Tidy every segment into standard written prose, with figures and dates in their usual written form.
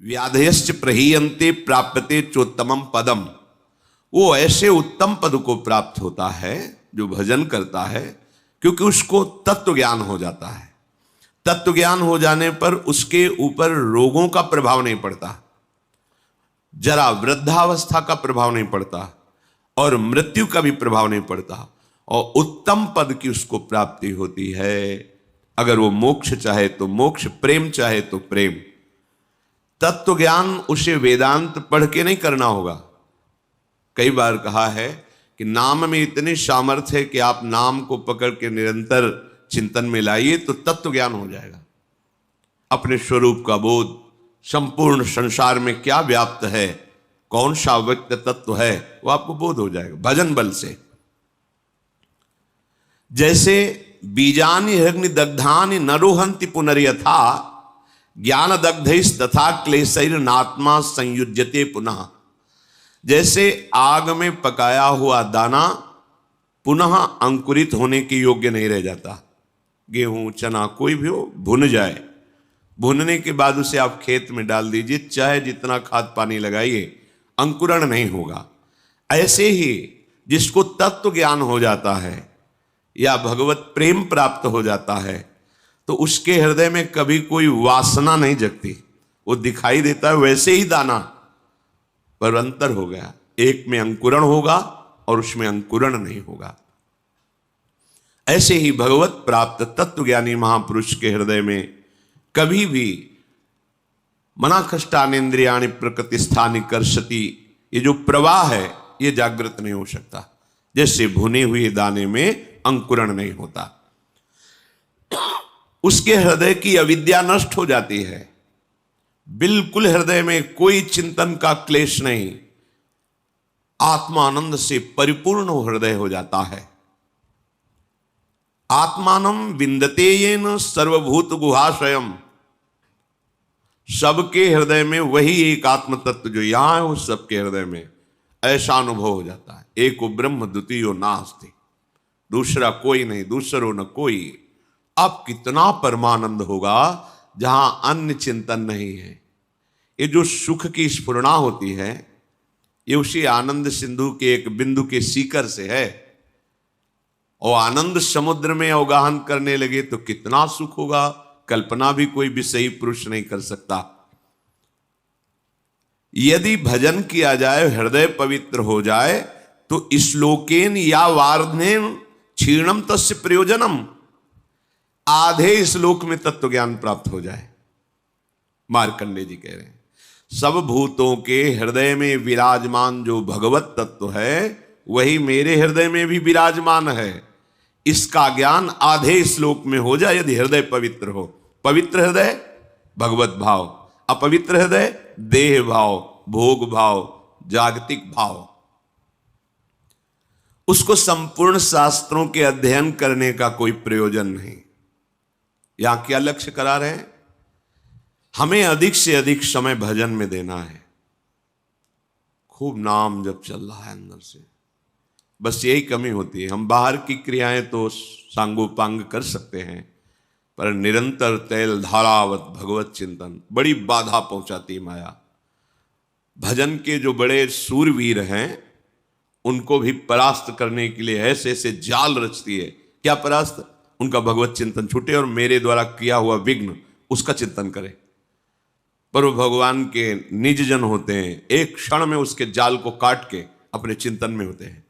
व्याधयश्च प्रहीयन्ते प्राप्यते चोत्तमम पदम। वो ऐसे उत्तम पद को प्राप्त होता है जो भजन करता है, क्योंकि उसको तत्व ज्ञान हो जाता है। तत्व ज्ञान हो जाने पर उसके ऊपर रोगों का प्रभाव नहीं पड़ता, जरा वृद्धावस्था का प्रभाव नहीं पड़ता और मृत्यु का भी प्रभाव नहीं पड़ता, और उत्तम पद की उसको प्राप्ति होती है। अगर वो मोक्ष चाहे तो मोक्ष, प्रेम चाहे तो प्रेम। तत्व ज्ञान उसे वेदांत पढ़ के नहीं करना होगा। कई बार कहा है कि नाम में इतनी सामर्थ्य है कि आप नाम को पकड़ के निरंतर चिंतन में लाइए तो तत्व ज्ञान हो जाएगा। अपने स्वरूप का बोध, संपूर्ण संसार में क्या व्याप्त है, कौन सा व्यक्त तत्व है, वो आपको बोध हो जाएगा भजन बल से। जैसे बीजानि हृग्नि दग्धानि न रोहन्ति पुनर्यथा, ज्ञान दग्धैस् तथा क्लेशैर् नात्मा संयुज्यते पुनः। जैसे आग में पकाया हुआ दाना पुनः अंकुरित होने के योग्य नहीं रह जाता। गेहूं, चना, कोई भी हो, भुन जाए, भुनने के बाद उसे आप खेत में डाल दीजिए, चाहे जितना खाद पानी लगाइए, अंकुरण नहीं होगा। ऐसे ही जिसको तत्व ज्ञान हो जाता है या भगवत प्रेम प्राप्त हो जाता है, तो उसके हृदय में कभी कोई वासना नहीं जगती। वो दिखाई देता है वैसे ही दाना, पर अंतर हो गया, एक में अंकुरण होगा और उसमें अंकुरण नहीं होगा। ऐसे ही भगवत प्राप्त तत्वज्ञानी महापुरुष के हृदय में कभी भी मना कष्टानेन्द्रियाणि प्रकृतिस्थानि कर्षति, ये जो प्रवाह है ये जागृत नहीं हो सकता। जैसे भुने हुए दाने में अंकुरण नहीं होता, उसके हृदय की अविद्या नष्ट हो जाती है। बिल्कुल हृदय में कोई चिंतन का क्लेश नहीं, आत्मानंद से परिपूर्ण हृदय हो जाता है। आत्मानम विंदते येन सर्वभूत गुहाशयम। सबके हृदय में वही एक आत्म तत्व जो यहां है, उस सबके हृदय में ऐसा अनुभव हो जाता है। एको ब्रह्म द्वितीयो नास्ति, दूसरा कोई नहीं, दूसरो न कोई। अब कितना परमानंद होगा जहां अन्य चिंतन नहीं है। ये जो सुख की स्फुरणा होती है, ये उसी आनंद सिंधु के एक बिंदु के सीकर से है। और आनंद समुद्र में अवगाहन करने लगे तो कितना सुख होगा, कल्पना भी कोई विषयी पुरुष नहीं कर सकता। यदि भजन किया जाए, हृदय पवित्र हो जाए, तो श्लोकेन या वार्धनेन क्षीणम तस्य प्रयोजनम, आधे श्लोक में तत्व ज्ञान प्राप्त हो जाए। मार्कंडेय जी कह रहे हैं, सब भूतों के हृदय में विराजमान जो भगवत तत्व है वही मेरे हृदय में भी विराजमान है। इसका ज्ञान आधे श्लोक में हो जाए यदि हृदय पवित्र हो। पवित्र हृदय भगवत भाव, अपवित्र हृदय देह भाव, भोग भाव, जागतिक भाव। उसको संपूर्ण शास्त्रों के अध्ययन करने का कोई प्रयोजन नहीं। यहां क्या लक्ष्य करा रहे हैं, हमें अधिक से अधिक समय भजन में देना है। खूब नाम जब चल रहा है अंदर से, बस यही कमी होती है। हम बाहर की क्रियाएं तो सांगोपांग कर सकते हैं, पर निरंतर तैल धारावत भगवत चिंतन बड़ी बाधा पहुंचाती माया। भजन के जो बड़े सूरवीर हैं उनको भी परास्त करने के लिए ऐसे ऐसे जाल रचती है। क्या परास्त? उनका भगवत चिंतन छूटे और मेरे द्वारा किया हुआ विघ्न उसका चिंतन करे। पर वो भगवान के निज जन होते हैं, एक क्षण में उसके जाल को काट के अपने चिंतन में होते हैं,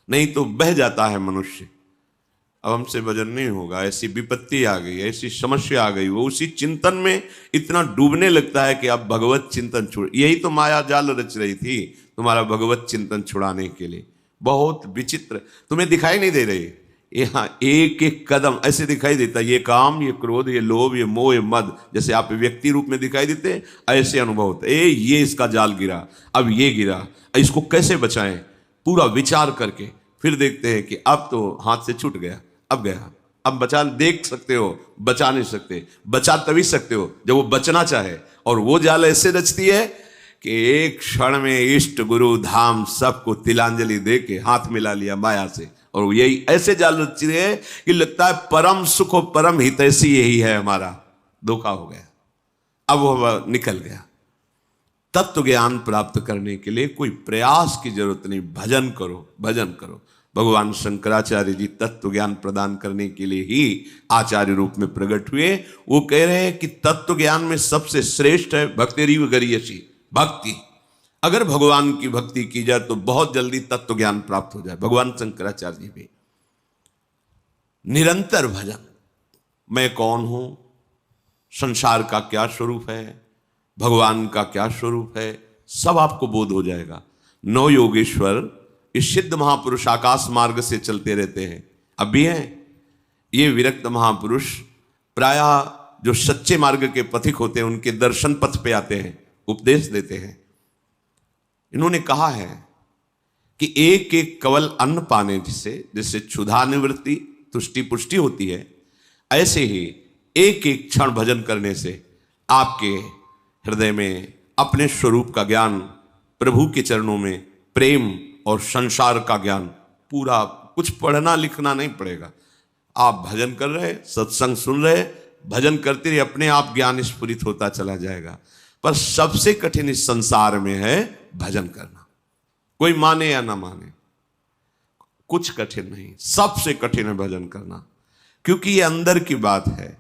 नहीं तो बह जाता है मनुष्य। अब हमसे भजन नहीं होगा, ऐसी विपत्ति आ गई, ऐसी समस्या आ गई, वो उसी चिंतन में इतना डूबने लगता है कि अब भगवत चिंतन छोड़। यही तो माया जाल रच रही थी तुम्हारा भगवत चिंतन छुड़ाने के लिए। बहुत विचित्र, तुम्हें दिखाई नहीं दे रही, यहाँ एक एक कदम ऐसे दिखाई देता, ये काम, ये क्रोध, ये लोभ, ये मोह, ये मद, जैसे आप व्यक्ति रूप में दिखाई देते, ऐसे अनुभव होता है। ये इसका जाल गिरा, अब ये गिरा, इसको कैसे बचाएं, पूरा विचार करके फिर देखते हैं कि अब तो हाथ से छूट गया, अब गया। अब बचा देख सकते हो, बचा नहीं सकते। बचा तभी सकते हो जब वो बचना चाहे। और वो जाल ऐसे रचती है कि एक क्षण में इष्ट गुरु धाम सबको तिलांजलि दे के हाथ मिला लिया माया से। और यही ऐसे जाल रचती है कि लगता है परम सुख और परम हितैषी यही है हमारा। धोखा हो गया, अब वो निकल गया। तत्व ज्ञान प्राप्त करने के लिए कोई प्रयास की जरूरत नहीं, भजन करो, भजन करो। भगवान शंकराचार्य जी तत्व ज्ञान प्रदान करने के लिए ही आचार्य रूप में प्रकट हुए। वो कह रहे हैं कि तत्व ज्ञान में सबसे श्रेष्ठ है भक्तिरीव गरीयसी, भक्ति। अगर भगवान की भक्ति की जाए तो बहुत जल्दी तत्व ज्ञान प्राप्त हो जाए। भगवान शंकराचार्य जी भी निरंतर भजन, मैं कौन हूं, संसार का क्या स्वरूप है, भगवान का क्या स्वरूप है, सब आपको बोध हो जाएगा। नौ योगेश्वर इस सिद्ध महापुरुष आकाश मार्ग से चलते रहते हैं, अब भी हैं। ये विरक्त महापुरुष प्रायः जो सच्चे मार्ग के पथिक होते हैं उनके दर्शन पथ पे आते हैं, उपदेश देते हैं। इन्होंने कहा है कि एक एक कवल अन्न पाने जिससे क्षुधा निवृत्ति तुष्टि पुष्टि होती है, ऐसे ही एक एक क्षण भजन करने से आपके हृदय में अपने स्वरूप का ज्ञान, प्रभु के चरणों में प्रेम और संसार का ज्ञान पूरा, कुछ पढ़ना लिखना नहीं पड़ेगा। आप भजन कर रहे, सत्संग सुन रहे, भजन करते रहिए, अपने आप ज्ञान स्फुरित होता चला जाएगा। पर सबसे कठिन इस संसार में है भजन करना। कोई माने या ना माने, कुछ कठिन नहीं, सबसे कठिन है भजन करना, क्योंकि ये अंदर की बात है।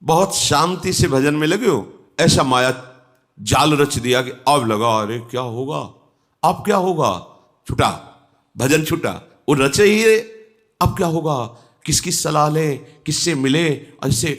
बहुत शांति से भजन में लगे हो, ऐसा माया जाल रच दिया कि अब लगा अरे क्या होगा, अब क्या होगा, छुटा भजन, छुटा, वो रचे ही अब क्या होगा, किसकी सलाह ले, किससे मिले, ऐसे